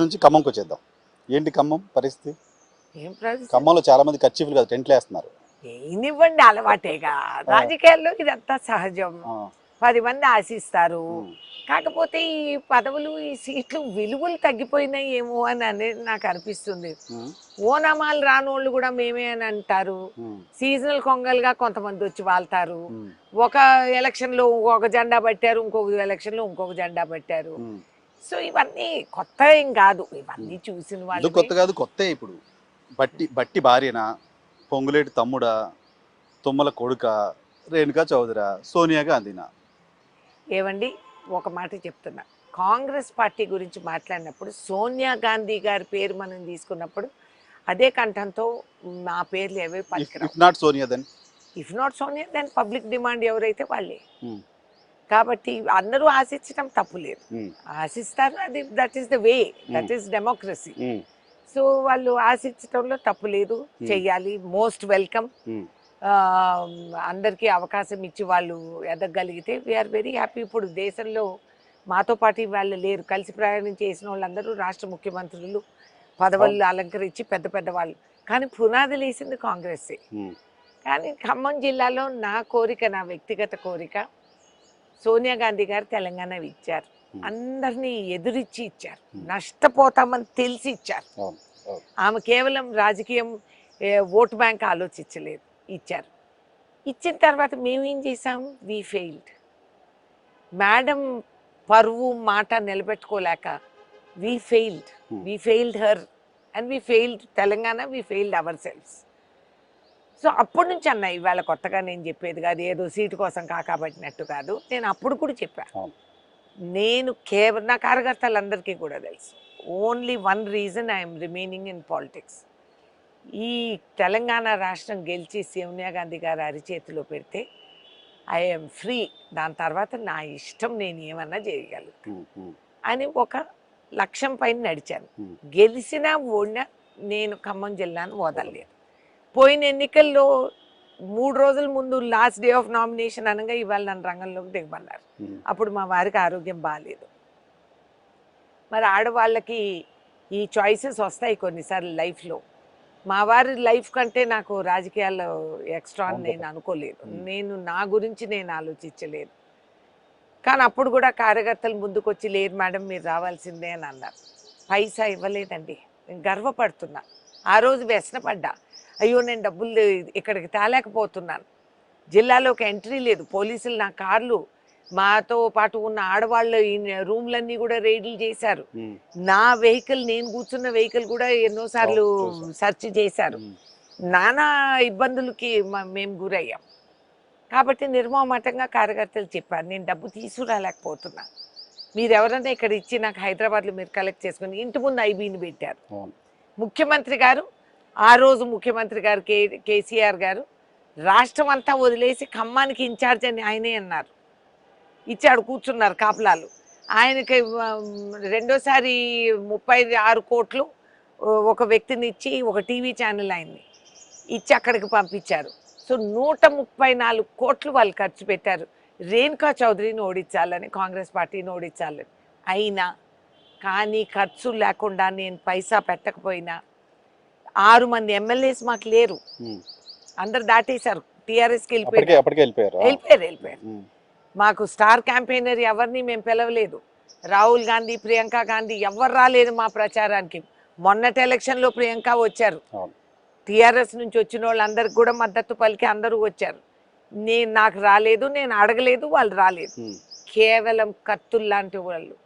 నుంచి ఖమ్మంకి వచ్చేద్దాం. ఏంటి ఖమ్మం పరిస్థితి? ఏం పరిస్థితి? ఖమ్మంలో చాలా మంది కర్చీఫ్లు కదా టెంట్లు వేస్తున్నారు. ఏనివ్వండి అలవాటేగా. రాజకీయాల్లో ఇదంతా సహజం. 10 మంది ఆశిస్తారు. కాకపోతే ఈ పదవులు ఈ సీట్లు విలువలు తగ్గిపోయినాయి ఏమో అని అనేది నాకు అనిపిస్తుంది. ఓనామాలు రానోళ్ళు కూడా మేమే అని అంటారు. సీజనల్ కొంగల్గా కొంతమంది వచ్చి వాళ్తారు. ఒక ఎలక్షన్లో ఒక జెండా పట్టారు, ఇంకొక ఎలక్షన్లో ఇంకొక జెండా పట్టారు. సో ఇవన్నీ కొత్త ఏం కాదు, ఇవన్నీ చూసిన వాళ్ళు. కొత్త కాదు, కొత్త ఇప్పుడు బట్టి భార్యనా, పొంగులేటి తమ్ముడా, తుమ్మల కొడుక, రేణుకా చౌదరా, సోనియా గాంధీనా? ఏవండి ఒక మాట చెప్తున్నా, కాంగ్రెస్ పార్టీ గురించి మాట్లాడినప్పుడు సోనియా గాంధీ గారి పేరు మనం తీసుకున్నప్పుడు అదే కంఠంతో మా పేర్లు ఏవే పలికిరావు. If not Sonia then public demand ఎవరైతే వాళ్ళే. కాబట్టి అందరూ ఆశించడం తప్పు లేదు, ఆశిస్తారు, అది that is the way, that is democracy. So వాళ్ళు ఆశించడంలో తప్పు లేదు, చెయ్యాలి, మోస్ట్ వెల్కమ్. అందరికీ అవకాశం ఇచ్చి వాళ్ళు ఎదగలిగితే వీఆర్ వెరీ హ్యాపీ. ఇప్పుడు దేశంలో మాతో పాటు వాళ్ళు లేరు, కలిసి ప్రయాణం చేసిన వాళ్ళందరూ రాష్ట్ర ముఖ్యమంత్రులు, పదవులు అలంకరించి పెద్ద పెద్ద వాళ్ళు, కానీ పునాదులు వేసింది కాంగ్రెస్సే. కానీ ఖమ్మం జిల్లాలో నా కోరిక, నా వ్యక్తిగత కోరిక, సోనియా గాంధీ గారు తెలంగాణ ఇచ్చారు, అందరినీ ఎదురిచ్చి ఇచ్చారు, నష్టపోతామని తెలిసి ఇచ్చారు. ఆమె కేవలం రాజకీయం ఓటు బ్యాంక్ ఆలోచించలేదు, ఇచ్చారు. ఇచ్చిన తర్వాత మేమేం చేసాం? We failed. మేడం పరువు మాట నిలబెట్టుకోలేక we failed her and we failed Telangana, we failed ourselves. So అప్పటి నుంచి అన్న, ఇవాళ కొత్తగా నేను చెప్పేది కాదు, ఏదో సీటు కోసం కాకబట్టినట్టు కాదు. నేను అప్పుడు కూడా చెప్పాను, నేను కేవలం నా కార్యకర్తలందరికీ కూడా తెలుసు, only one reason I'm remaining in politics. ఈ తెలంగాణ రాష్ట్రం గెలిచి సోనియా గాంధీ గారు అరిచేతిలో పెడితే ఐఎమ్ ఫ్రీ, దాని తర్వాత నా ఇష్టం, నేను ఏమన్నా చేయగలను అని ఒక లక్ష్యం పైన నడిచాను. గెలిచినా ఓడినా నేను ఖమ్మం జిల్లాను వదలలేదు. పోయిన ఎన్నికల్లో 3 రోజుల ముందు లాస్ట్ డే ఆఫ్ నామినేషన్ అనగా ఇవాళ నన్ను రంగంలోకి దిగమన్నారు. అప్పుడు మా వారికి ఆరోగ్యం బాగాలేదు. మరి ఆడవాళ్ళకి ఈ చాయిసెస్ వస్తాయి కొన్నిసార్లు లైఫ్లో. మా వారి లైఫ్ కంటే నాకు రాజకీయాల్లో ఎక్స్ట్రా అని నేను అనుకోలేదు, నేను నా గురించి నేను ఆలోచించలేదు. కానీ అప్పుడు కూడా కార్యకర్తలు ముందుకు వచ్చి, లేదు మేడం మీరు రావాల్సిందే అని అన్నారు. పైసా ఇవ్వలేదండి, నేను గర్వపడుతున్నా. ఆ రోజు వ్యసనపడ్డా, అయ్యో నేను డబ్బులు ఇక్కడికి తేలేకపోతున్నాను, జిల్లాలోకి ఎంట్రీ లేదు, పోలీసులు నా కార్లు, మాతో పాటు ఉన్న ఆడవాళ్ళు రూమ్లన్నీ కూడా రైడ్లు చేశారు, నా వెహికల్, నేను కూర్చున్న వెహికల్ కూడా ఎన్నోసార్లు సెర్చ్ చేశారు, నానా ఇబ్బందులకి మేము గురయ్యాం. కాబట్టి నిర్మోహమాటంగా కార్యకర్తలు చెప్పారు, నేను డబ్బు తీసుకురాలేకపోతున్నా, మీరు ఎవరైనా ఇక్కడ ఇచ్చి నాకు హైదరాబాద్లో మీరు కలెక్ట్ చేసుకుని, ఇంటి ముందు ఐబీని పెట్టారు. ముఖ్యమంత్రి గారు, ఆ రోజు ముఖ్యమంత్రి గారు కేసీఆర్ గారు రాష్ట్రం అంతా వదిలేసి ఖమ్మానికి ఇన్ఛార్జ్ అని ఆయనే అన్నారు, ఇచ్చాడు, కూర్చున్నారు కాపలాలు. ఆయనకి రెండోసారి 36 కోట్లు ఒక వ్యక్తిని ఇచ్చి, ఒక టీవీ ఛానల్ ఆయన్ని ఇచ్చి అక్కడికి పంపించారు. సో 134 కోట్లు వాళ్ళు ఖర్చు పెట్టారు రేణుకా చౌదరిని ఓడించాలని, కాంగ్రెస్ పార్టీని ఓడించాలని. అయినా కానీ ఖర్చు లేకుండా నేను పైసా పెట్టకపోయినా 6 మంది ఎమ్మెల్యేస్ మాకు లేరు, అందరు దాటేశారు, టీఆర్ఎస్కి వెళ్ళిపోయారు. మాకు స్టార్ క్యాంపెయినర్ ఎవరిని మేము పిలవలేదు, రాహుల్ గాంధీ, ప్రియాంక గాంధీ ఎవరు రాలేదు మా ప్రచారానికి. మొన్నటి ఎలక్షన్లో ప్రియాంక వచ్చారు, టీఆర్ఎస్ నుంచి వచ్చిన వాళ్ళందరికి కూడా మద్దతు పలికి అందరూ వచ్చారు. నాకు రాలేదు, నేను అడగలేదు, వాళ్ళు రాలేదు. కేవలం కత్తుల్లాంటి వాళ్ళు,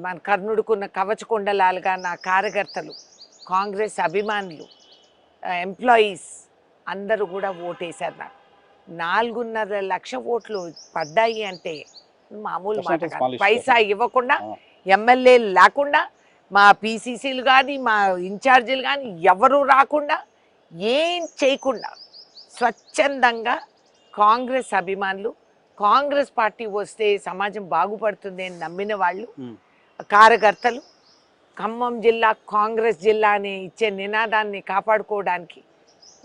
మన కర్ణుడుకున్న కవచకుండలాలుగా నా కార్యకర్తలు, కాంగ్రెస్ అభిమానులు, ఎంప్లాయీస్ అందరూ కూడా ఓటేశారు. నాకు 4.5 లక్షల ఓట్లు పడ్డాయి అంటే మామూలు మాట కాదు. పైసా ఇవ్వకుండా, ఎమ్మెల్యే లేకుండా, మా పీసీసీలు కానీ మా ఇన్ఛార్జీలు కానీ ఎవరు రాకుండా, ఏం చేయకుండా స్వచ్ఛందంగా కాంగ్రెస్ అభిమానులు, కాంగ్రెస్ పార్టీ వస్తే సమాజం బాగుపడుతుంది అని నమ్మిన వాళ్ళు, కార్యకర్తలు ఖమ్మం జిల్లా కాంగ్రెస్ జిల్లా అని ఇచ్చే నినాదాన్ని కాపాడుకోవడానికి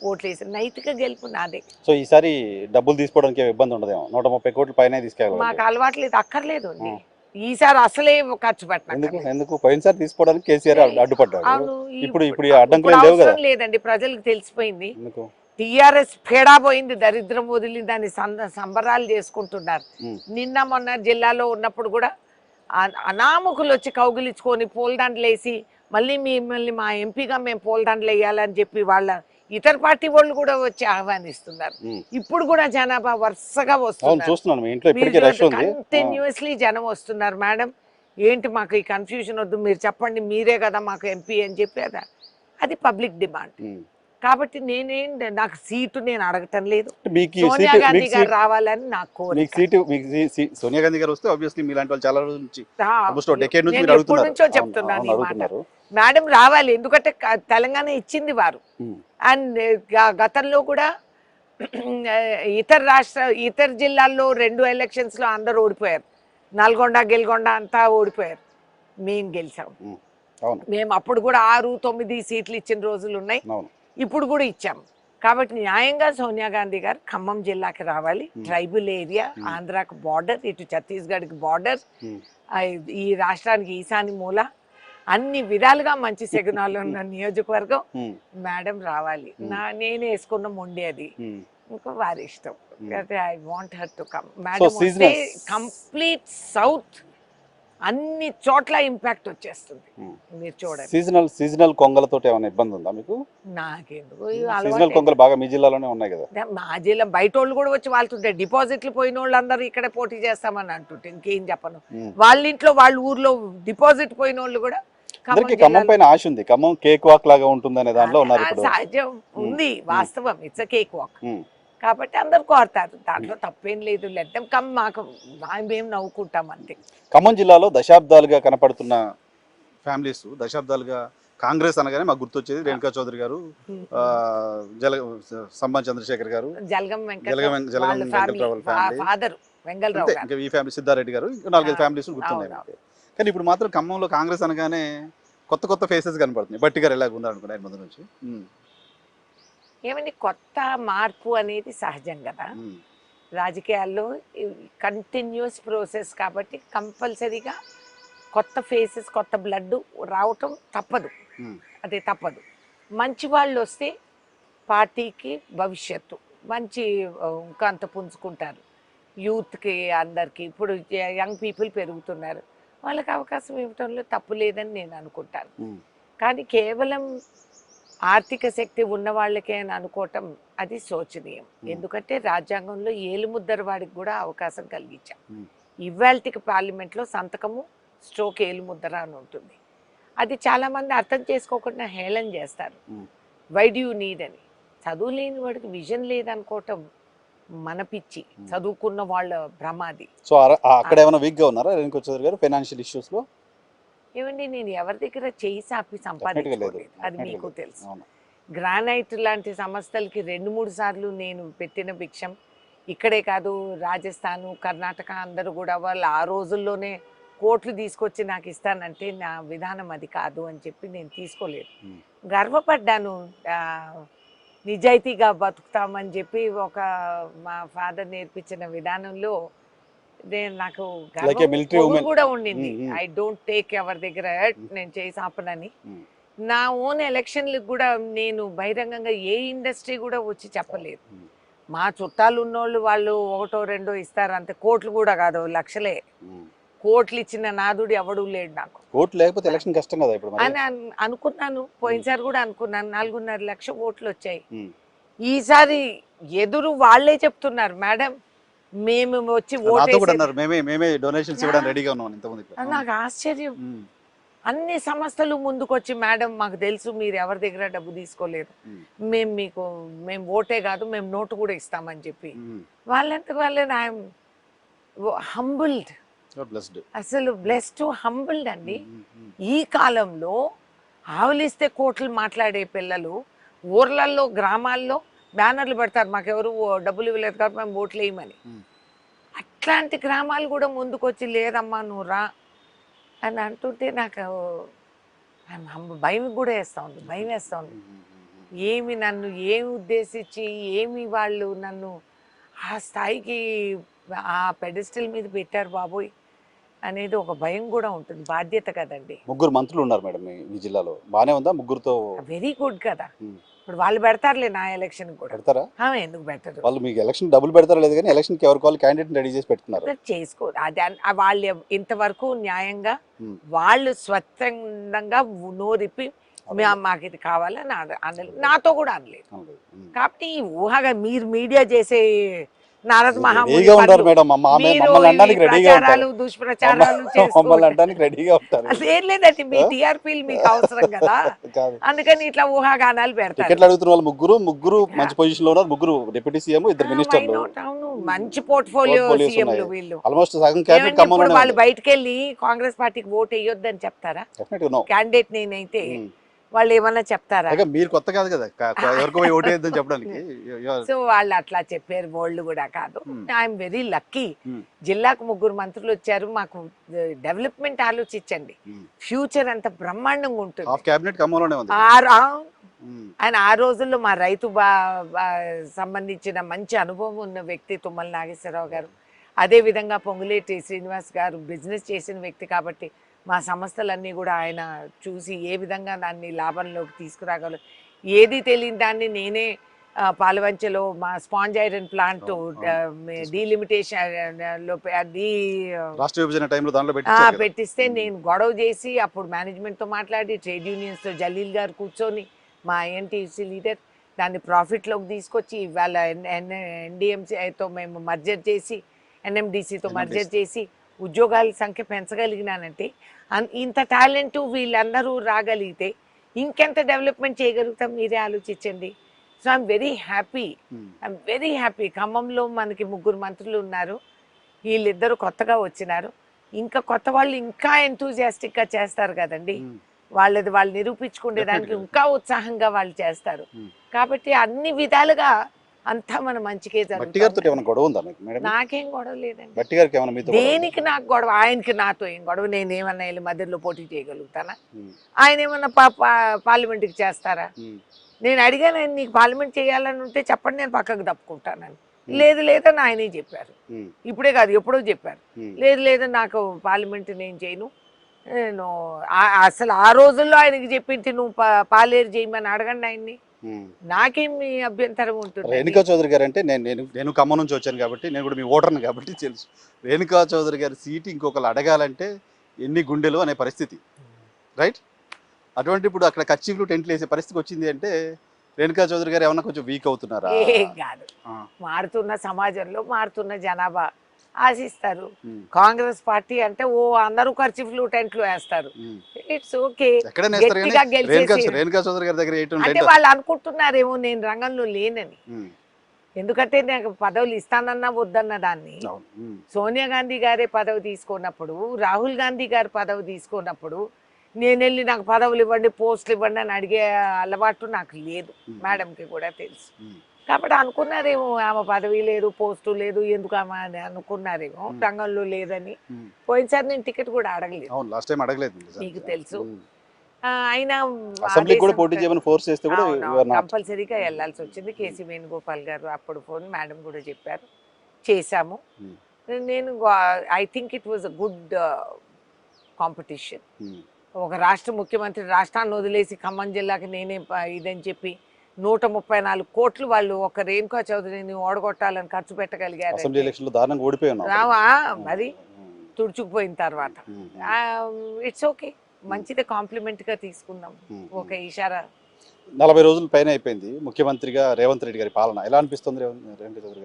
ఓట్లేసి నైతిక గెలుపు నాదే. సో ఈసారి డబ్బులు తీసుకోవడానికి ఇబ్బంది ఉండదేమో, 130 కోట్ల పైన తీసుకెళ్ళాలి. మాకు అలవాటు లేదు, అక్కర్లేదు అండి. ఈసారి అసలే ఖర్చు ఎందుకు పెట్టిన ఎందుకు పోయినసారి తీసుకోవడానికి కేసీఆర్ అడ్డుపడ్డాడు. అవును ఇప్పుడు ఇప్పుడు ఈ అడ్డంకులు ఇప్పుడు ఏం లేవు కదా. అవసరం లేదండి, ప్రజలకు తెలిసిపోయింది. ఎందుకు? టీఆర్ఎస్ పేడా పోయింది, దరిద్రం వదిలి దాన్ని సంబరాలు చేసుకుంటున్నారు. ఉమ్, నిన్న మొన్న జిల్లాలో ఉన్నప్పుడు కూడా అనామకులు వచ్చి కౌగిలించుకొని పూలదండలు వేసి మళ్ళీ మిమ్మల్ని మా ఎంపీగా మేము పూలదండలు వేయాలని చెప్పి వాళ్ళ ఇతర పార్టీ వాళ్ళు కూడా వచ్చి ఆహ్వానిస్తున్నారు. ఉమ్. ఇప్పుడు కూడా జనాభా వరుసగా అవును వస్తున్నారు, చూస్తున్నాను, మీ ఇంట్లో ఇప్పటికే రష్ ఉంది. కంటిన్యూస్లీ జనం వస్తున్నారు. మేడం ఏంటి మాకు ఈ కన్ఫ్యూజన్ వద్దు, మీరు చెప్పండి, మీరే కదా మాకు ఎంపీ అని చెప్పి అది పబ్లిక్ డిమాండ్. కాబట్టి నాకు సీటు నేను అడగటం లేదు, సోనియా గాంధీ గారు రావాలని నాకు కోరిక. సోనియా గాంధీ గారు వస్తే ఆబ్వియస్లీ మీలాంటి వాళ్ళు చాలా రోజుల నుంచి డెకేడ్ నుంచి నేను మీరు ఎప్పటి నుంచో అడుగుతున్నారు. చెప్తున్నాను ఈ మాట. అడుగుతున్నారు. మేడం రావాలి, ఎందుకంటే తెలంగాణ ఇచ్చింది వారు. అండ్ గతంలో కూడా ఇతర జిల్లాల్లో 2 ఎలక్షన్స్ లో అందరూ ఓడిపోయారు. నల్గొండ గెల్గొండ అంతా ఓడిపోయారు, మేము గెలిచాం. మేము అప్పుడు కూడా 6-9 సీట్లు ఇచ్చిన రోజులు ఉన్నాయి, ఇప్పుడు కూడా ఇచ్చాం. కాబట్టి న్యాయంగా సోనియా గాంధీ గారు ఖమ్మం జిల్లాకి రావాలి. ట్రైబల్ ఏరియా, ఆంధ్రాకి బార్డర్, ఇటు ఛత్తీస్గఢ్కి బార్డర్, ఈ రాష్ట్రానికి ఈశాన్య మూల, అన్ని విధాలుగా మంచి శగునాలు ఉన్న నియోజకవర్గం. మేడం రావాలి, నేను వేసుకున్న మొండి అది, ఇంకా వారి ఇష్టం. I want her to come. Madam వస్తే కంప్లీట్ సౌత్ అన్ని చోట్ల ఇంపాక్ట్ వచ్చేస్తుంది. మీరు చూడండి. సీజనల్ కొంగలతో ఏమైనా ఇబ్బంది ఉందా మీకు? నాకెందుకు, సీజనల్ కొంగలు బాగా మీ జిల్లాలోనే ఉన్నాయి కదా. మా జిల్లా బయట వాళ్ళు కూడా వచ్చి వాళ్ళతుంటే డిపాజిట్లు పోయిన వాళ్ళు అందరూ ఇక్కడే పోటీ చేస్తామని అంటుంటే ఇంకేం చెప్పను. వాళ్ళ ఇంట్లో వాళ్ళ ఊర్లో డిపాజిట్ పోయిన వాళ్ళు కూడా ఖమ్మం పైన ఆశ ఉంది. ఖమ్మం కేక్ వాక్ లాగా ఉంటుంది అనే దాంట్లో ఉన్నారు. సహజం ఉంది, వాస్తవం, ఇట్స్ కేక్ వాక్. కాబట్టి అందరు కోరతారు, దాంట్లో తప్పేం లేదు. లెద్దం కమ్, మాకు మేము నవ్వుకుంటాం అంతే. ఖమ్మం జిల్లాలో దశాబ్దాలుగా కనపడుతున్న ఫ్యామిలీస్, దశాబ్దాలుగా కాంగ్రెస్ అనగానే మాకు గుర్తొచ్చేది రేణుకా చౌదరి గారు, సంబంధ్ చంద్రశేఖర్ గారు, జలగం వెంకటరావు ఫాదర్ వెంగళరావు గారు, ఇంకా ఈ ఫ్యామిలీ సిద్ధారెడ్డి గారు, 4-5 ఫ్యామిలీస్ గుర్తున్నాయి. కానీ ఇప్పుడు మాత్రం ఖమ్మంలో కాంగ్రెస్ అనగానే కొత్త ఫేసెస్ కనపడుతున్నాయి. బట్టి గారు ఎలాగ ఉన్నారు అనుకున్నారు ముందు నుంచి. ఏమండి, కొత్త మార్పు అనేది సహజం కదా రాజకీయాల్లో, కంటిన్యూస్ ప్రాసెస్. కాబట్టి కంపల్సరీగా కొత్త ఫేసెస్, కొత్త బ్లడ్ రావటం తప్పదు, అదే తప్పదు. మంచి వాళ్ళు వస్తే పార్టీకి భవిష్యత్తు మంచి అంత పుంజుకుంటారు. యూత్కి అందరికీ ఇప్పుడు యంగ్ పీపుల్ పెరుగుతున్నారు, వాళ్ళకి అవకాశం ఇవ్వటంలో తప్పు లేదని నేను అనుకుంటాను. కానీ కేవలం ఆర్థిక శక్తి ఉన్న వాళ్ళకే అని అనుకోవటం అది శోచనీయం. ఎందుకంటే రాజ్యాంగంలో ఏలుముద్దర వాడికి కూడా అవకాశం కలిగించాం. ఇవాల్టికి పార్లమెంట్లో సంతకము స్ట్రోక్ ఏలుముద్దర అని ఉంటుంది. అది చాలామంది అర్థం చేసుకోకుండా హేళన చేస్తారు. వై డూ యూ నీడ్ అని. చదువు లేని వాడికి విజన్ లేదనుకోవటం మన పిచ్చి, చదువుకున్న వాళ్ళ భ్రమాది. సో అక్కడ ఏమైనా వీక్ గా ఉన్నారా రేణుకా చౌదరి గారు ఫైనాన్షియల్ ఇష్యూస్ లో? ఏమండి, నేను ఎవరి దగ్గర చేయి సాపి సంపాదించుకోలేదు, అది మీకు తెలుసు. గ్రానైట్ లాంటి సంస్థలకి 2-3 సార్లు నేను పెట్టిన భిక్షం. ఇక్కడే కాదు, రాజస్థాను, కర్ణాటక అందరూ కూడా వాళ్ళు ఆ రోజుల్లోనే కోట్లు తీసుకొచ్చి నాకు ఇస్తానంటే నా విధానం అది కాదు అని చెప్పి నేను తీసుకోలేదు. గర్వపడ్డాను, నిజాయితీగా బతుకుతామని చెప్పి మా ఫాదర్ నేర్పించిన విధానంలో నాకు కూడా ఉండింది. ఐ డోంట్ టేక్ ఎవరి దగ్గర నేను చేసి ఆపనని. నా ఓన్ ఎలక్షన్లకు కూడా నేను బహిరంగంగా ఏ ఇండస్ట్రీ కూడా వచ్చి చెప్పలేదు. మా చుట్టాలు ఉన్నోళ్ళు వాళ్ళు 1-2 ఇస్తారు అంతే, కోట్లు కూడా కాదు, లక్షలే. కోట్లు ఇచ్చిన నాదుడు ఎవడూ లేడు నాకు. కోట్లు లేకపోతే ఎలక్షన్ కష్టం కదా ఇప్పుడు అని అనుకున్నాను. పోయినసారి కూడా అనుకున్నాను, 4.5 లక్షల ఓట్లు వచ్చాయి. ఈసారి ఎదురు వాళ్ళే చెప్తున్నారు, మేడం మేము వచ్చి నాకు ఆశ్చర్యం. అన్ని సంస్థలు ముందుకొచ్చి, మేడం మాకు తెలుసు మీరు ఎవరి దగ్గర డబ్బు తీసుకోలేదు, మేము ఓటే కాదు మేము నోటు కూడా ఇస్తామని చెప్పి వాళ్ళంతకు వాళ్ళే. ఐఎమ్ హంబుల్డ్, అసలు బ్లెస్డ్ టు హంబుల్డ్ అండి. ఈ కాలంలో ఆవులిస్తే కోట్లు మాట్లాడే పిల్లలు ఊర్లలో గ్రామాల్లో బ్యానర్లు పెడతారు, మాకెవరు డబ్బులు ఇవ్వలేదు కాబట్టి మేము ఓట్లు వేయమని. అట్లాంటి గ్రామాలు కూడా ముందుకొచ్చి లేదమ్మా నువ్వు రా అని అంటుంటే నాకు భయం కూడా వేస్తూ ఉంది, భయం వేస్తూ ఉంది. నన్ను ఏమి ఉద్దేశించి వాళ్ళు నన్ను ఆ స్థాయికి ఆ పెడెస్టల్ మీద పెట్టారు బాబోయ్ అనేది ఒక భయం కూడా ఉంటుంది, బాధ్యత కదండి. ముగ్గురు మంత్రులు ఉన్నారు మేడం మీ జిల్లాలో, బానే ఉందా ముగ్గురుతో? వెరీ గుడ్ కదా. ఉమ్. ఇప్పుడు వాళ్ళు పెడతారులే నా ఎలక్షన్ కూడా. పెడతారా? ఎందుకు పెట్టరు? వాళ్ళు మీకు ఎలక్షన్ డబ్బులు పెడతారా లేదు, కానీ ఎలక్షన్ కి ఎవరికి వాళ్ళు క్యాండిడేట్ రెడీ చేసి పెట్టుకున్నారు. చేసుకో అది వాళ్ళు ఇంతవరకు న్యాయంగా ఉమ్. వాళ్ళు స్వచ్ఛందంగా నోరిప్పి మాకు ఇది కావాలని అనలేదు, నాతో కూడా అనలేదు. కాబట్టి ఈ ఊహగా మీరు మీడియా చేసే నారద మహాముని ఉంటారు మేడం, మమ్మల్ని అనడానికి రెడీగా ఉంటారు, దుష్ప్రచారాలు మమ్మల్ని అనడానికి రెడీగా ఉంటారు. అసలు ఏం లేదండి, మీ టీఆర్పీలు మీకు అవసరం కదా, అందుకని ఇట్లా ఊహాగానాలు పెడతారు. టికెట్లు అడుగుతున్న వాళ్ళు ముగ్గురు మంచి పొజిషన్ లో ఉన్నారు, ముగ్గురు డిప్యూటీ సీఎం, ఇద్దరు మినిస్టర్లు. అవును, మంచి పోర్ట్ఫోలియో సీఎంలు వీళ్ళు. ఆల్మోస్ట్ సగం క్యాబినెట్ ఇప్పుడు వాళ్ళు బయటకు వెళ్ళి కాంగ్రెస్ పార్టీకి ఓటు వేయొద్దని చెప్తారా? క్యాండిడేట్ నేనైతే వాళ్ళు ఏమన్నా చెప్తారా? మీరు కొత్త కాదు కదా ఎవరికి పోయి ఓటు వేద్దని చెప్పడానికి. సో వాళ్ళు అట్లా చెప్పారు, వాళ్ళు కూడా కాదు. ఐఎమ్ వెరీ లక్కీ, జిల్లాకు ముగ్గురు మంత్రులు వచ్చారు. మాకు డెవలప్మెంట్ ఆలోచించండి, ఫ్యూచర్ అంత బ్రహ్మాండంగా ఉంటుంది. ఆయన ఆ రోజుల్లో మా రైతు సంబంధించిన మంచి అనుభవం ఉన్న వ్యక్తి తుమ్మల నాగేశ్వరరావు గారు. అదే విధంగా పొంగులేటి శ్రీనివాస్ గారు బిజినెస్ చేసిన వ్యక్తి కాబట్టి మా సంస్థలన్నీ కూడా ఆయన చూసి ఏ విధంగా దాన్ని లాభంలోకి తీసుకురాగలరు, ఏది తెలియని దాన్ని నేనే పాలవంచలో మా స్పాంజ్ ఐరన్ ప్లాంట్ డీలిమిటేషన్ లో పెట్టిస్తే నేను గొడవ చేసి అప్పుడు మేనేజ్మెంట్తో మాట్లాడి ట్రేడ్ యూనియన్స్తో జలీల్ గారు కూర్చొని మా ఐఎన్టీసీ లీడర్ దాన్ని ప్రాఫిట్లోకి తీసుకొచ్చి ఇవాళ ఎన్డిఎంసీతో మేము మర్జర్ చేసి ఎన్ఎండిసితో మర్జర్ చేసి ఉద్యోగాల సంఖ్య పెంచగలిగినానంటే, ఇంత టాలెంట్ వీళ్ళందరూ రాగలిగితే ఇంకెంత డెవలప్మెంట్ చేయగలుగుతాం మీరే ఆలోచించండి. So I'm very happy. ఖమ్మంలో మనకి ముగ్గురు మంత్రులు ఉన్నారు, వీళ్ళిద్దరు కొత్తగా వచ్చినారు. ఇంకా కొత్త వాళ్ళు ఇంకా ఎంతూజియాస్టిక్గా చేస్తారు కదండి, వాళ్ళు నిరూపించుకునేదానికి ఇంకా ఉత్సాహంగా వాళ్ళు చేస్తారు. కాబట్టి అన్ని విధాలుగా అంతా మన మంచికే జరుగుతుంది. నాకేం గొడవ లేదండి, దేనికి నాకు గొడవ, ఆయనకి నాతో ఏం గొడవ. నేనేమన్నా వెళ్ళి మధ్యలో పోటీ చేయగలుగుతానా? ఆయన ఏమన్నా పార్లమెంట్కి చేస్తారా? నేను అడిగాను, ఆయన నీకు పార్లమెంట్ చేయాలని ఉంటే చెప్పండి, నేను పక్కకు తప్పుకుంటానని. లేదని ఆయనే చెప్పారు, ఇప్పుడే కాదు ఎప్పుడో చెప్పారు. లేదు నాకు పార్లమెంట్ నేను చేయను. నేను అసలు ఆ రోజుల్లో ఆయనకి చెప్పింటి నువ్వు పాలేరు చేయమని అడగండి ఆయన్ని, నాకేమి అభ్యంతరం ఉంటుంది. రేణుకా చౌదరి గారు అంటే నేను ఖమ్మం నుంచి వచ్చాను కాబట్టి, నేను కూడా మీ ఓటర్ని కాబట్టి తెలుసు. రేణుకా చౌదరి గారి సీటు ఇంకొకరు అడగాలంటే ఎన్ని గుండెలు అనే పరిస్థితి, రైట్? అటువంటి ఇప్పుడు అక్కడ కర్చీఫ్లు టెంట్లు వేసే పరిస్థితికి వచ్చింది అంటే రేణుకా చౌదరి గారు ఏమన్నా కొంచెం వీక్ అవుతున్నారా? ఏం కాదు, మారుతున్న సమాజంలో మారుతున్న జనాభా ఆశిస్తారు. కాంగ్రెస్ పార్టీ అంటే అందరూ కర్చీఫ్లు టెంట్లు వేస్తారు, ఇట్స్ ఓకే. అంటే వాళ్ళు అనుకుంటున్నారేమో నేను రంగంలో లేనని, ఎందుకంటే నాకు పదవులు ఇస్తానన్నా వద్దన్న దాన్ని. సోనియా గాంధీ గారే పదవి తీసుకున్నప్పుడు, రాహుల్ గాంధీ గారు పదవి తీసుకున్నప్పుడు నేను వెళ్ళి నాకు పదవులు ఇవ్వండి, పోస్టులు ఇవ్వండి అని అడిగే అలవాటు నాకు లేదు, మేడంకి కూడా తెలుసు. కాబట్టి అనుకున్నారేమో ఆమె పదవి లేదు, పోస్టు లేదు, ఎందుకు ఆమె అని అనుకున్నారేమో, రంగంలో లేదని. పోయినసారి నేను టికెట్ కూడా అడగలేదు, మీకు తెలుసు. అయినా కంపల్సరీగా వెళ్ళాల్సి వచ్చింది. కేసీ వేణుగోపాల్ గారు అప్పుడు ఫోన్, మేడం కూడా చెప్పారు, చేశాము. నేను I think it was a good competition. ఒక రాష్ట్ర ముఖ్యమంత్రి రాష్ట్రాన్ని వదిలేసి ఖమ్మం జిల్లాకి నేనే ఇదని చెప్పి 134 కోట్లు వాళ్ళు ఒక రేణుకా చౌదరిని ఓడగొట్టాలని ఖర్చు పెట్టగలిగారు. మరి తుడుచుకుపోయిన తర్వాత ఇట్స్ ఓకే, మంచిదే, కాంప్లిమెంట్ గా తీసుకుందాం. ఒక ఇషారా. 40 రోజుల పైన అయిపోయింది ముఖ్యమంత్రిగా రేవంత్ రెడ్డి గారి పాలన, ఎలా అనిపిస్తుంది?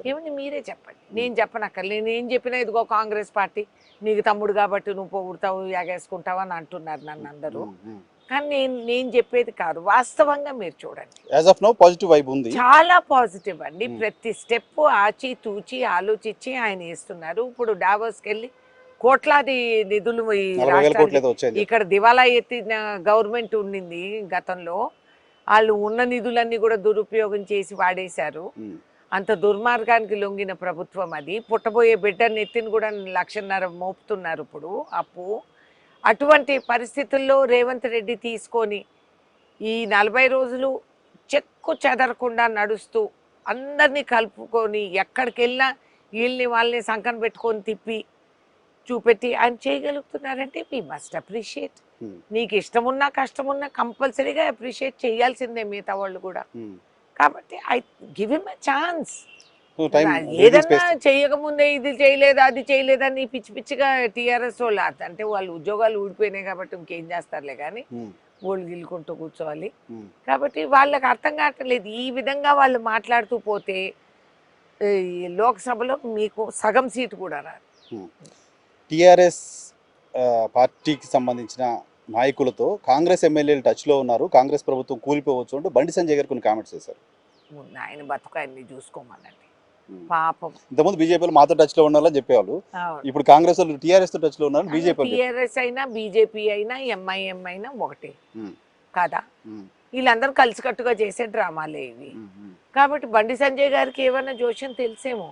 ఏమని మీరే చెప్పండి, నేను చెప్పనక్కర్లేదు. నేను చెప్పినా ఇదిగో కాంగ్రెస్ పార్టీ నీకు తమ్ముడు కాబట్టి నువ్వు పొగుడతావు, ఎగేసుకుంటావు అని అంటున్నారు నన్ను అందరూ. కానీ నేను చెప్పేది కాదు, వాస్తవంగా మీరు చూడండి, చాలా పాజిటివ్ అండి. ప్రతి స్టెప్ ఆచి తూచి ఆలోచించి ఆయన వేస్తున్నారు. ఇప్పుడు డావోస్కి వెళ్ళి కోట్లాది నిధులు ఇక్కడ దివాలా ఎత్తిన గవర్నమెంట్ ఉండింది గతంలో, వాళ్ళు ఉన్న నిధులన్నీ కూడా దురుపయోగం చేసి వాడేశారు. అంత దుర్మార్గానికి లొంగిన ప్రభుత్వం అది. పుట్టబోయే బిడ్డని ఎత్తిని కూడా 1.5 లక్షలు మోపుతున్నారు ఇప్పుడు అప్పు. అటువంటి పరిస్థితుల్లో రేవంత్ రెడ్డి తీసుకొని ఈ 40 రోజులు చెక్కు చెదరకుండా నడుస్తూ అందరినీ కలుపుకొని ఎక్కడికి వెళ్ళినా వీళ్ళని వాళ్ళని సంకన పెట్టుకొని తిప్పి చూపెట్టి ఆయన చేయగలుగుతున్నారంటే వీ మస్ట్ అప్రిషియేట్. నీకు ఇష్టమున్నా కష్టమున్నా కంపల్సరీగా అప్రిషియేట్ చేయాల్సిందే మిగతా వాళ్ళు కూడా. కాబట్టి I give him a chance. ఏదన్నా చేయకముందే ఇది చేయలేదు అది చేయలేదని పిచ్చి పిచ్చిగా టీఆర్ఎస్ వాళ్ళు అంటే వాళ్ళు ఉద్యోగాలు ఊడిపోయినాయి కాబట్టి ఇంకేం చేస్తారులే కానీ ఓళ్ళు గిల్లుకుంటూ కూర్చోవాలి. కాబట్టి వాళ్ళకి అర్థం కావట్లేదు. ఈ విధంగా వాళ్ళు మాట్లాడుతూ పోతే ఈ లోక్సభలో మీకు సగం సీటు కూడా రాదు. టీఆర్ఎస్ పార్టీకి సంబంధించిన నాయకులతో కాంగ్రెస్ ఎమ్మెల్యేలు టచ్లో ఉన్నారు, కాంగ్రెస్ ప్రభుత్వం కూలిపోవచ్చు అంటూ బండి సంజయ్ గారు కొన్ని కామెంట్స్ చేశారు. ముందు ఆయన బతుకాయన్ని చూసుకోమనండి పాపం. ఇంతకుముందు బీజేపీలో మాతో టచ్లో ఉండాలని చెప్పేవాళ్ళు, ఇప్పుడు కాంగ్రెస్ వాళ్ళు టీఆర్ఎస్ తో టచ్లో ఉన్నారు. టీఆర్ఎస్ అయినా బీజేపీ అయినా ఎంఐఎం అయినా ఒకటే కదా, వీళ్ళందరూ కలిసికట్టుగా చేసే డ్రామాలే ఇవి. కాబట్టి బండి సంజయ్ గారికి ఏమైనా జోష్యం తెలిసేమో.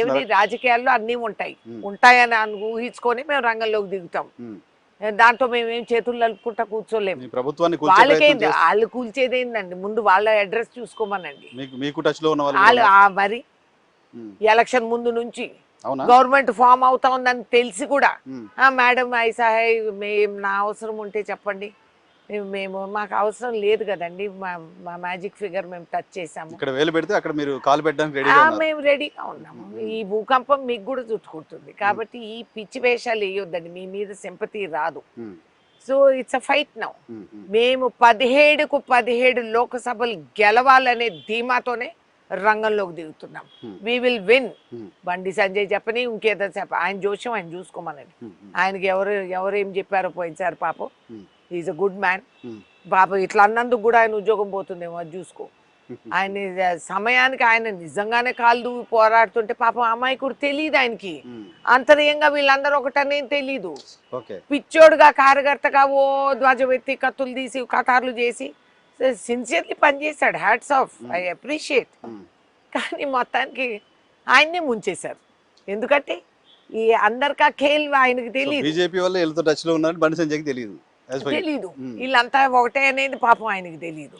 ఏమిటి రాజకీయాల్లో అన్నీ ఉంటాయని ఊహించుకొని మేము రంగంలోకి దిగుతాం. దాంట్లో మేమేం చేతులు నలుపుకుంటా కూర్చోలేము. వాళ్ళకేంది వాళ్ళు కూల్చేది ఏందండి, ముందు వాళ్ళ అడ్రస్ చూసుకోమనండి. వాళ్ళు మరి ఎలక్షన్ ముందు నుంచి గవర్నమెంట్ ఫామ్ అవుతా ఉందని తెలిసి కూడా మేడం ఐసా నా అవసరం ఉంటే చెప్పండి, మాకు అవసరం లేదు కదండి, మా మ్యాజిక్ ఫిగర్ మేము టచ్ చేసాము, మేము రెడీగా ఉన్నాము. ఈ భూకంపం మీకు కూడా చుట్టుకుంటుంది కాబట్టి ఈ పిచ్చి వేషాలు వేయొద్దండి, మీ మీద సింపతి రాదు. So it's a fight now. మేము 17కు 17 లోకసభలు గెలవాలనే ధీమాతోనే రంగంలోకి దిగుతున్నాం. We will win. Bandi Sanjay చెప్పని ఇంకేదో చెప్ప, ఆయన జోష్యం ఆయన చూసుకోమనండి. ఆయనకి ఎవరేం చెప్పారో పోయించారు పాపం. Is a good man. పాపం ఇట్లా అన్నందుకు కూడా ఆయన ఉద్యోగం పోతుందేమో, అది చూసుకో. ఆయన సమయానికి ఆయన నిజంగానే కాలు దూవి పోరాడుతుంటే పాపం అమాయకుడు తెలియదు ఆయనకి. అంతర్యంగా వీళ్ళందరూ ఒకటనేది తెలీదు. పిచ్చోడుగా కార్యకర్తగా ఓ ధ్వజమెత్తి కత్తులు తీసి కతార్లు చేసి సిన్సియర్లీ పనిచేశాడు. Hats off, I appreciate. కానీ మొత్తానికి ఆయన్నే ముంచేశారు. ఎందుకంటే ఈ అందరికా ఖేల్ ఆయనకి తెలియదు, తెలీదు. వీళ్ళంతా ఒకటే అనేది పాపం ఆయనకి తెలియదు.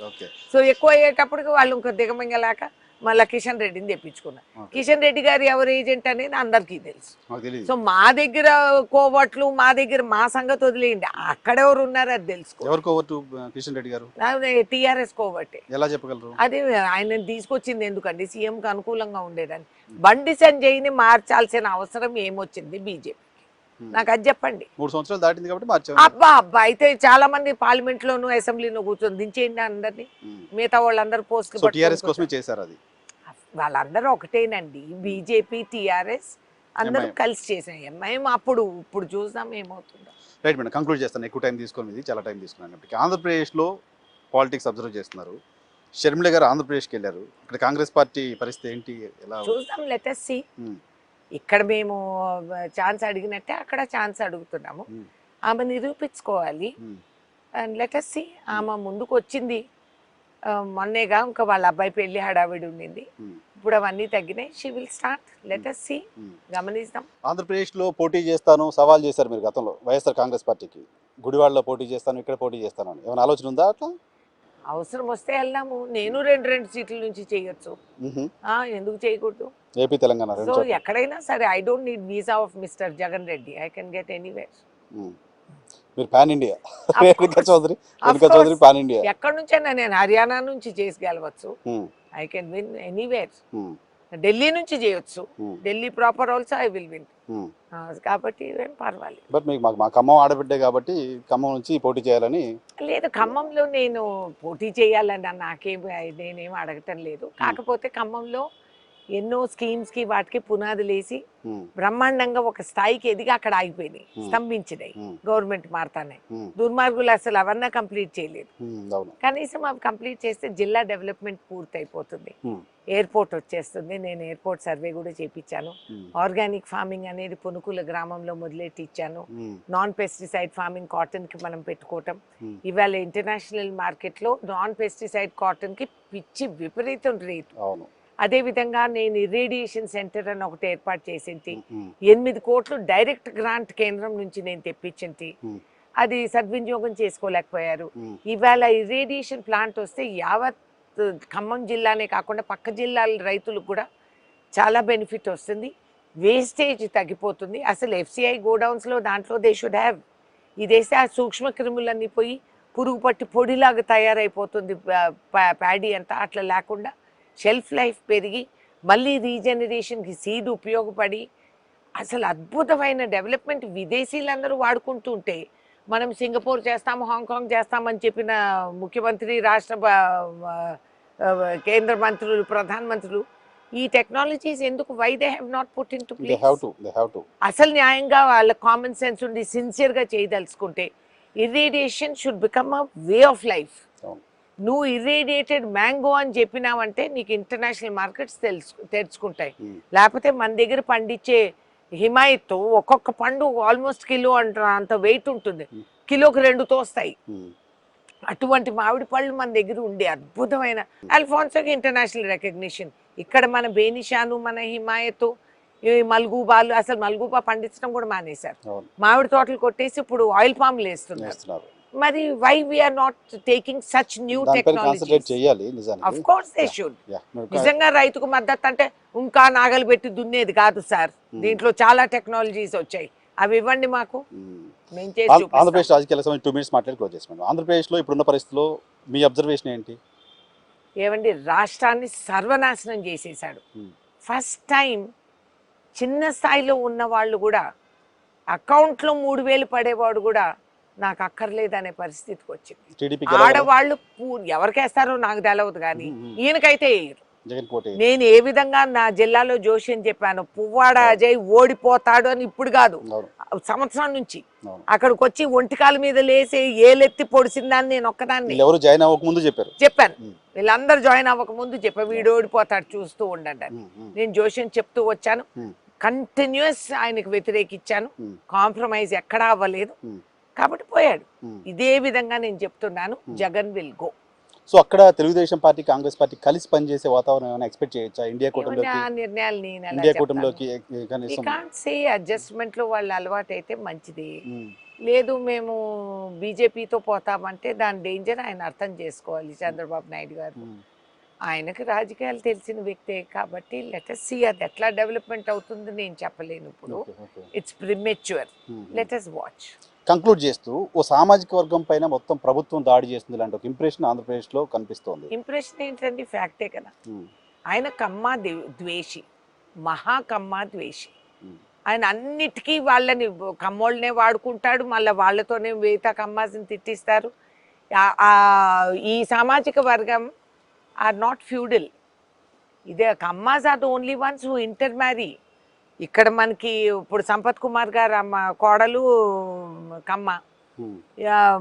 సో ఎక్కువ అయ్యేటప్పటికి వాళ్ళు ఇంకా దిగమింగలేక మళ్ళీ కిషన్ రెడ్డిని తెప్పించుకున్నారు. కిషన్ రెడ్డి గారు ఎవరు ఏజెంట్ అనేది అందరికీ తెలుసు. సో మా దగ్గర కోవట్లు, మా దగ్గర మా సంగతి వదిలేయండి, అక్కడెవరు ఉన్నారు అది తెలుసుకో. టీఆర్ఎస్ కోవట్టే. అది ఆయన తీసుకొచ్చింది ఎందుకండి, సీఎంకి అనుకూలంగా ఉండేదని. బండి సంజయ్ని మార్చాల్సిన అవసరం ఏమొచ్చింది బీజేపీ? నాకు అది చెప్పండి. 3 సంవత్సరాలు దాటింది కాబట్టి అబ్బా అబ్బా అయితే చాలా మంది పార్లమెంట్ లోను అసెంబ్లీలో కూర్చొని దించేయండి అందరినీ. మిగతా వాళ్ళందరూ పోస్ట్ వాళ్ళందరూ ఒకటేనండి. బీజేపీ టీఆర్ఎస్ అందరూ కలిసి చేసాం. ఎంఐఎం ఇప్పుడు చూద్దాం ఏమవుతుందో. రైట్ మేడం, కంక్లూడ్ చేస్తాను, ఎక్కువ టైం తీసుకొని చాలా టైం తీసుకున్నాను. ఆంధ్రప్రదేశ్లో పాలిటిక్స్ అబ్జర్వ్ చేస్తున్నారు. షర్మిల గారు ఆంధ్రప్రదేశ్కి వెళ్ళారు, ఇక్కడ కాంగ్రెస్ పార్టీ పరిస్థితి ఏంటి, ఎలా చూద్దాం. Let us see. ఇక్కడ మేము ఛాన్స్ అడిగినట్టే అక్కడ ఛాన్స్ అడుగుతున్నాము. ఆమె నిరూపించుకోవాలి. And let us see. ఆమె ముందుకు వచ్చింది మొన్నేగా, ఇంకా వాళ్ళ అబ్బాయి పెళ్లి హడావిడి ఉండింది. ఇప్పుడు అవన్నీ తగ్గినాయి. She will start. Let us see. గమనిస్తాం. ఆంధ్రప్రదేశ్లో పోటీ చేస్తాను సవాల్ చేశారు మీరు గతంలో వైఎస్ఆర్ కాంగ్రెస్ పార్టీకి. గుడివాడలో పోటీ చేస్తాను, ఇక్కడ పోటీ చేస్తాను అని ఏమైనా ఆలోచన ఉందా? అట్లా అవసరం వస్తే వెళ్దాము. నేను 2 సీట్ల నుంచి చేయొచ్చు, ఎందుకు చేయకూడదు? ఏపీ తెలంగాణ సో ఎక్కడైనా సరే I don't need visa of mister Jagan Reddy. I can get anywhere. మీరు పాన్ ఇండియా. పాన్ ఇండియా ఎక్కడి నుంచైనా నేను హర్యానా నుంచి చేసి గెలవచ్చు. I can win anywhere. Delhi నుంచి చేయొచ్చు, Delhi proper also I will win. కాబట్టి ఏం పర్వాలేదు. బట్ మీకు మా ఖమ్మం ఆడబిడ్డే కాబట్టి ఖమ్మం నుంచి పోటీ చేయాలని లేదు. ఖమ్మంలో నేను పోటీ చేయాలని నేనేం అడగటం లేదు. కాకపోతే ఖమ్మంలో ఎన్నో స్కీమ్స్ కి వాటికి పునాదులు వేసి బ్రహ్మాండంగా ఒక స్థాయికి ఎదిగి అక్కడ ఆగిపోయినాయి, స్తంభించినాయి. గవర్నమెంట్ మారుతానే దుర్మార్గులు అసలు అవన్నీ కంప్లీట్ చేయలేదు. కనీసం అవి కంప్లీట్ చేస్తే జిల్లా డెవలప్మెంట్ పూర్తి అయిపోతుంది. ఎయిర్పోర్ట్ వచ్చేస్తుంది. నేను ఎయిర్పోర్ట్ సర్వే కూడా చేపించాను. ఆర్గానిక్ ఫార్మింగ్ అనేది పునుకుల గ్రామంలో మొదలెట్టి ఇచ్చాను. నాన్ పెస్టిసైడ్ ఫార్మింగ్ కాటన్ కి మనం పెట్టుకోవటం. ఇవాళ ఇంటర్నేషనల్ మార్కెట్ లో నాన్ పెస్టిసైడ్ కాటన్ కి పిచ్చి విపరీతం రేటు. అదే విధంగా నేను ఇరేడియేషన్ సెంటర్ అని ఒకటి ఏర్పాటు చేసింది. 8 కోట్లు డైరెక్ట్ గ్రాంట్ కేంద్రం నుంచి నేను తెప్పించింది. అది సద్వినియోగం చేసుకోలేకపోయారు. ఇవాళ ఇరేడియేషన్ ప్లాంట్ వస్తే యావత్ ఖమ్మం జిల్లానే కాకుండా పక్క జిల్లాల రైతులకు కూడా చాలా బెనిఫిట్ వస్తుంది. వేస్టేజ్ తగ్గిపోతుంది. అసలు FCI గోడౌన్స్లో దాంట్లో దే షుడ్ హ్యావ్ ఇదేస్తే ఆ సూక్ష్మ క్రిములన్నీ పోయి పురుగు పట్టి పొడిలాగా తయారైపోతుంది ప్యాడీ అంతా. అట్లా లేకుండా షెల్ఫ్ లైఫ్ పెరిగి మళ్ళీ రీజనరేషన్కి సీడ్ ఉపయోగపడి అసలు అద్భుతమైన డెవలప్మెంట్ విదేశీయులందరూ వాడుకుంటూ ఉంటే మనం సింగపూర్ చేస్తాము, హాంకాంగ్ చేస్తామని చెప్పిన ముఖ్యమంత్రి, రాష్ట్ర కేంద్ర మంత్రులు, ప్రధానమంత్రులు ఈ టెక్నాలజీస్ ఎందుకు why they have not put into place? అసలు న్యాయంగా వాళ్ళ కామన్ సెన్స్ ఉండి సిన్సియర్గా చేయదలుచుకుంటే irradiation should become a way of life. నువ్వు ఇర్రేడియేటెడ్ మ్యాంగో అని చెప్పినావంటే నీకు ఇంటర్నేషనల్ మార్కెట్స్ తెరుచుకుంటాయి. లేకపోతే మన దగ్గర పండించే హిమాయత్ ఒక్కొక్క పండు ఆల్మోస్ట్ కిలో అంత వెయిట్ ఉంటుంది, కిలోకి 2 తోస్తాయి. అటువంటి మామిడి పళ్ళు మన దగ్గర ఉండే అద్భుతమైన అల్ఫాన్సోకి ఇంటర్నేషనల్ రికగ్నిషన్. ఇక్కడ మన బేనిషాను, మన హిమాయత్, మల్గూబాలు, అసలు మల్గూబా పండించడం కూడా మానేశారు. మామిడి తోటలు కొట్టేసి ఇప్పుడు ఆయిల్ పామ్లు వేస్తున్నారు. మరి why we are not taking such new technologies? Of course they should. నిజంగా రైతుకు మద్దతు అంటే ఇంకా నాగలు పెట్టి దున్నేది కాదు సార్, దీంట్లో చాలా టెక్నాలజీస్ వచ్చాయి, అవి ఇవ్వండి మాకు. ఆంధ్రప్రదేశ్ రాజకీయాల సమయం 2 minutes మాట్లాడి క్లోజ్ చేస్తాం. ఆంధ్రప్రదేశ్లో ఇప్పుడున్న పరిస్థితిలో మీ అబ్జర్వేషన్ ఏంటి? ఏమండి, రాష్ట్రాన్ని సర్వనాశనం చేసేసాడు. ఫస్ట్ టైం చిన్న స్థాయిలో ఉన్న వాళ్ళు కూడా అకౌంట్లో 3,000 పడేవాడు కూడా నాకు అక్కర్లేదనే పరిస్థితికి వచ్చింది. ఆడవాళ్ళు ఎవరికేస్తారో నాకు తెలవదు కానీ ఈయనకైతే వేయరు. నేను ఏ విధంగా నా జిల్లాలో జోషి చెప్పాను, పువ్వాడ అజయ్ ఓడిపోతాడు అని ఇప్పుడు కాదు, సంవత్సరం నుంచి అక్కడికి వచ్చి ఒంటికాల మీద లేసి ఏలెత్తి పొడిసిందాన్ని నేను ఒక్కదాన్ని చెప్పాను. వీళ్ళందరూ జాయిన్ అవ్వక ముందు చెప్పా, వీడు ఓడిపోతాడు చూస్తూ ఉండండి అని నేను జోషి చెప్తూ వచ్చాను. కంటిన్యూస్ ఆయనకు వ్యతిరేకించాను, కాంప్రమైజ్ ఎక్కడా అవ్వలేదు కాబట్టి పోయాడు. ఇదే విధంగా నేను చెప్తున్నాను, జగన్ విల్ గో. సో అక్కడ తెలుగుదేశం పార్టీ, కాంగ్రెస్ పార్టీ కలిసి పనిచేసే వాతావరణం ఏమైనా ఎక్స్పెక్ట్ చేయొచ్చా? ఇండియా కూటమిలోకి అడ్జస్ట్మెంట్ లో వాళ్ళు అలవాటు అయితే మంచిది. లేదు మేము బీజేపీతో పోతామంటే దాని డేంజర్ ఆయన అర్థం చేసుకోవాలి. చంద్రబాబు నాయుడు గారు ఆయనకు రాజకీయాలు తెలిసిన వ్యక్తే కాబట్టి లెట్ us see అది ఎట్లా డెవలప్మెంట్ అవుతుంది నేను చెప్పలేను ఇప్పుడు. It's premature, let us watch. Conclude చేస్తూ, ఓ సామాజిక వర్గం పైన మొత్తం ప్రభుత్వం దాడి చేస్తుంది లాంటి ఒక ఇంప్రెషన్ ఆంధ్రప్రదేశ్లో కనిపిస్తోంది. ఇంప్రెషన్ ఏంటండి, ఫ్యాక్టే కదా. ఆయన కమ్మా ద్వేషి, మహా కమ్మా ద్వేషి. ఆయన అన్నిటికీ వాళ్ళని కమ్మోళ్ళనే వాడుకుంటాడు, మళ్ళీ వాళ్ళతోనే మిగతా కమ్మాస్ని తిట్టిస్తారు. ఈ సామాజిక వర్గం ఆర్ నాట్ ఫ్యూడల్. ఇదే Kammas are the only ones who intermarry. ఇక్కడ మనకి ఇప్పుడు సంపత్ కుమార్ గారు అమ్మ కోడలు కమ్మ,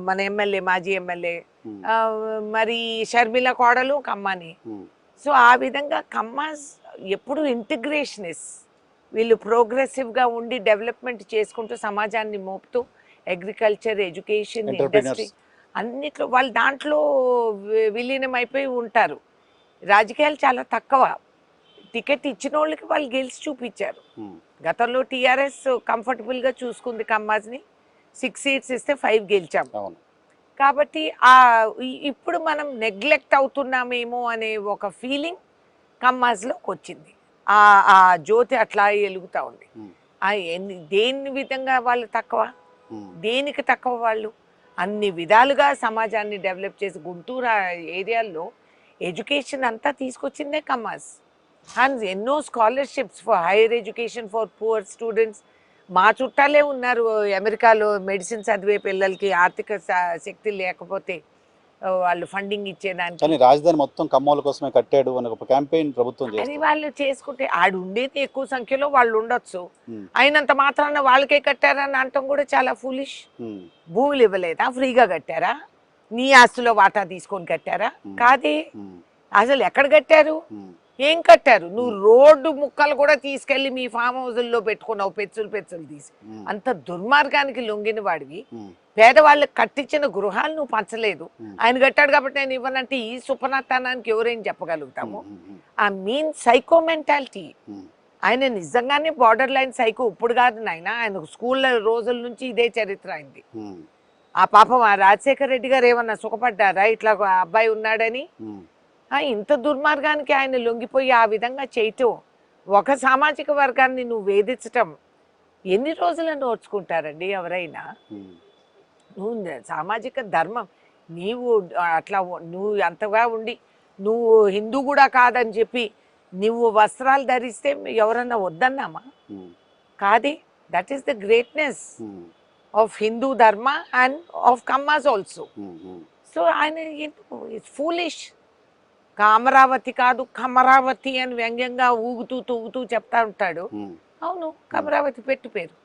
మన ఎమ్మెల్యే, మాజీ ఎమ్మెల్యే, మరి షర్మిల కోడలు కమ్మని. సో ఆ విధంగా కమ్మాస్ ఎప్పుడు ఇంటిగ్రేషనిస్ట్. వీళ్ళు ప్రోగ్రెసివ్గా ఉండి డెవలప్మెంట్ చేసుకుంటూ సమాజాన్ని మోపుతూ అగ్రికల్చర్, ఎడ్యుకేషన్, ఇండస్ట్రీ అన్నిట్లో వాళ్ళు దాంట్లో విలీనమైపోయి ఉంటారు. రాజకీయాలు చాలా తక్కువ. టికెట్ ఇచ్చిన వాళ్ళకి వాళ్ళు గెలిచి చూపించారు. గతంలో టీఆర్ఎస్ కంఫర్టబుల్గా చూసుకుంది కమ్మాస్ని, 6 seats ఇస్తే 5 గెలిచాం. కాబట్టి ఇప్పుడు మనం నెగ్లెక్ట్ అవుతున్నామేమో అనే ఒక ఫీలింగ్ కమ్మాస్లోకి వచ్చింది. ఆ జ్యోతి అట్లా వెలుగుతూ ఉంది. దేని విధంగా వాళ్ళు తక్కువ, దేనికి తక్కువ? వాళ్ళు అన్ని విధాలుగా సమాజాన్ని డెవలప్ చేసి గుంటూరు ఏరియాల్లో ఎడ్యుకేషన్ అంతా తీసుకొచ్చిందే కమ్మాస్. అండ్ ఎన్నో scholarships for higher education for poor students. మా చుట్టాలే ఉన్నారు అమెరికాలో మెడిసిన్ చదివే పిల్లలకి ఆర్థిక శక్తి లేకపోతే వాళ్ళు ఫండింగ్ ఇచ్చేదానికి. రాజధాని మొత్తం కమ్మోల కోసమే కట్టాడు అని ఒక క్యాంపెయిన్ ప్రభుత్వం చేస్తుంది. అది వాళ్ళు చేసుకుంటే ఆడు ఉండేది ఎక్కువ సంఖ్యలో వాళ్ళు ఉండొచ్చు, అయినంత మాత్రాన వాళ్ళకే కట్టారని అంటాం కూడా చాలా ఫూలిష్. భూములు ఇవ్వలేదా, ఫ్రీగా కట్టారా? నీ ఆస్తిలో వాటా తీసుకొని కట్టారా? కాదే. అసలు ఎక్కడ కట్టారు, ఏం కట్టారు? నువ్వు రోడ్డు ముక్కలు కూడా తీసుకెళ్లి మీ ఫామ్ హౌజుల్లో పెట్టుకున్నావు, పెచ్చులు తీసి. అంత దుర్మార్గానికి లొంగిన వాడివి. పేదవాళ్ళకి కట్టించిన గృహాలు నువ్వు పంచలేదు. ఆయన కట్టాడు కాబట్టి నేను ఇవ్వనంటే ఈ సుపనతనానికి ఎవరేం చెప్పగలుగుతాము? ఆ మీన్ సైకో మెంటాలిటీ. ఆయన నిజంగానే బార్డర్ లైన్ సైకో. ఇప్పుడు కాదు నాయన, ఆయన స్కూల్ రోజుల నుంచి ఇదే చరిత్ర అయింది. ఆ పాపం ఆ రాజశేఖర రెడ్డి గారు ఏమన్నా సుఖపడ్డారా ఇట్లా అబ్బాయి ఉన్నాడని? ఇంత దుర్మార్గానికి ఆయన లొంగిపోయి ఆ విధంగా చేయటం ఒక సామాజిక వర్గాన్ని నువ్వు వేధించటం ఎన్ని రోజులను ఓర్చుకుంటారండి ఎవరైనా? నువ్వు సామాజిక ధర్మం నీవు అట్లా నువ్వు అంతగా ఉండి నువ్వు హిందూ కూడా కాదని చెప్పి నువ్వు వస్త్రాలు ధరిస్తే ఎవరన్నా వద్దన్నామా? కాదే. That is the greatness of Hindu dharma and of Kammas also. So ఆయన ఇట్స్ ఫూలిష్. అమరావతి కాదు కమరావతి అని వ్యంగ్యంగా ఊగుతూ తూగుతూ చెప్తా ఉంటాడు. అవును, కమరావతి పెట్టు పేరు.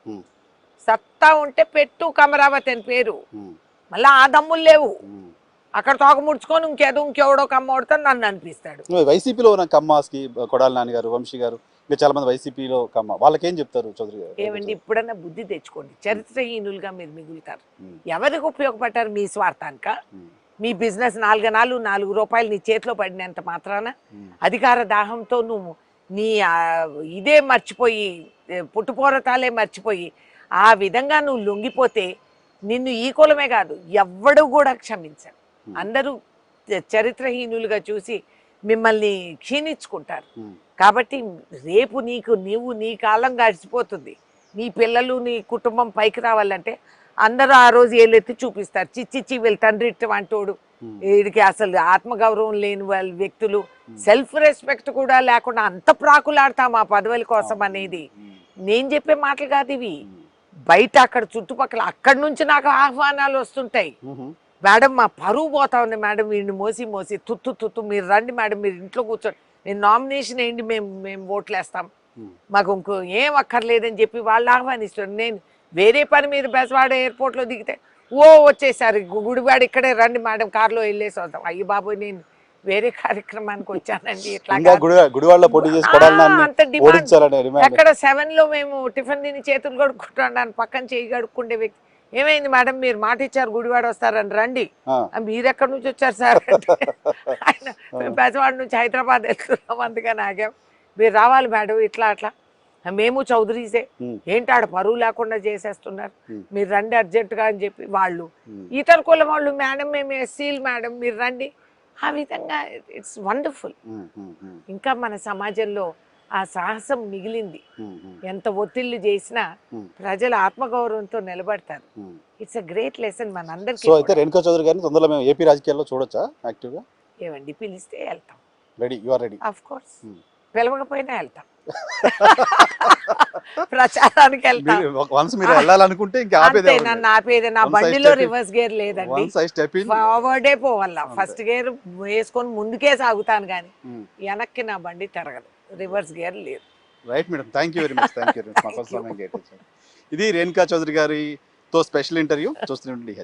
సత్తా ఉంటే పెట్టు కమరావతి అని పేరు. మళ్ళీ ఆ దమ్ములు లేవు. అక్కడ తోక ముడుచుకొని ఇంకెవడో కమ్మోడితో నన్ను అనిపిస్తాడు. వైసీపీలో ఉన్న కమ్మాస్కి కొడాలి నాని గారు, వంశీ గారు, ఇంకా చాలా మంది వైసీపీలో కమ్మ, వాళ్ళకేం చెప్తారు చౌదరి గారు? ఏమండి, ఇప్పుడన్నా బుద్ధి తెచ్చుకోండి. చరిత్రహీనులుగా మీరు మిగులుతారు. ఎవరికి ఉపయోగపడ్డారు? మీ స్వార్థానిక? మీ బిజినెస్ 4 రూపాయలు నీ చేతిలో పడినంత మాత్రాన అధికార దాహంతో నువ్వు నీ ఇదే మర్చిపోయి పుట్టుపోరతాలే మర్చిపోయి ఆ విధంగా నువ్వు లొంగిపోతే నిన్ను ఈ కులమే కాదు ఎవ్వడు కూడా క్షమించరు. అందరూ చరిత్రహీనులుగా చూసి మిమ్మల్ని క్షీణించుకుంటారు. కాబట్టి రేపు నీ కాలం గడిచిపోతుంది. నీ పిల్లలు నీ కుటుంబం పైకి రావాలంటే అందరూ ఆ రోజు ఏళ్ళెత్తి చూపిస్తారు. చిచ్చిచ్చి వీళ్ళ తండ్రి ఇట్టమంటోడు, వీడికి అసలు ఆత్మగౌరవం లేని వాళ్ళ వ్యక్తులు, సెల్ఫ్ రెస్పెక్ట్ కూడా లేకుండా అంత ప్రాకులాడతాం ఆ పదవుల కోసం అనేది నేను చెప్పే మాటలు కాదు ఇవి. బయట అక్కడ చుట్టుపక్కల అక్కడి నుంచి నాకు ఆహ్వానాలు వస్తుంటాయి. మేడం మా పరువు పోతా ఉంది మేడం, వీడిని మోసి తుత్తు మీరు రండి మేడం, మీరు ఇంట్లో కూర్చోండి, నేను నామినేషన్ వేయండి, మేము ఓట్లు వేస్తాం, మాకు ఇంకో ఏం అక్కర్లేదని చెప్పి వాళ్ళు ఆహ్వానిస్తారు. నేను వేరే పని మీద బెజవాడ ఎయిర్పోర్ట్లో దిగితే వచ్చేసారు గుడివాడ ఇక్కడే రండి మేడం, కారులో వెళ్ళేసి వద్దాం. అయ్యి బాబు నేను వేరే కార్యక్రమానికి వచ్చానండి. ఇట్లా అంత డిమాండ్. ఎక్కడ 7లో మేము టిఫిన్ తిని చేతులు కడుక్కుంటాను, పక్కన చేయి కడుక్కుండే వ్యక్తి ఏమైంది మేడం మీరు మాట ఇచ్చారు గుడివాడ వస్తారని రండి, మీరు ఎక్కడి నుంచి వచ్చారు సార్ అంటే ఆయన మేము బెజవాడ నుంచి హైదరాబాద్ వెళ్తున్నాం అందుకని ఆగాం, మీరు రావాలి మేడం ఇట్లా అట్లా. మేము చౌదరీసే ఏంటి ఆడ పరువు లేకుండా చేసేస్తున్నారు, మీరు రండి అర్జెంటుగా అని చెప్పి వాళ్ళు ఇతర కులం వాళ్ళు మేడం మేము ఎస్సీలు మేడం మీరు రండి. ఆ విధంగా ఇట్స్ వండర్ఫుల్. ఇంకా మన సమాజంలో ఆ సాహసం మిగిలింది. ఎంత ఒత్తిళ్లు చేసినా ప్రజల ఆత్మగౌరవంతో నిలబడతారు. ఇట్స్ అ గ్రేట్ లెసన్ మనందరికీ. సో అయితే రేణుకా చౌదరి గారిని తొందరలో మేము ఏపీ రాజకీయాల్లో చూడొచ్చా యాక్టివ్గా? ఏమండి పిలిస్తే వెళ్తాం. Ready, you are ready? Of course. పిలవకపోయినా వెళ్తాం. ప్రచారానికి వెళ్తాం. వన్స్ మీరు వెళ్ళాలనుకుంటే ఇంకా ఆపేదే, నన్ను ఆపేది నా బండిలో రివర్స్ గేర్ లేదండి, ఫార్వర్డే పోవాలా. ఫస్ట్ గేర్ వేసుకొని ముందుకే సాగుతాను కానీ వెనక్కి నా బండి తిరగదు, రివర్స్ గేర్ లేదు. Right madam, thank you very much. ఇది రేణుకా చౌదరి గారితో స్పెషల్ ఇంటర్వ్యూ చూస్తుండండి.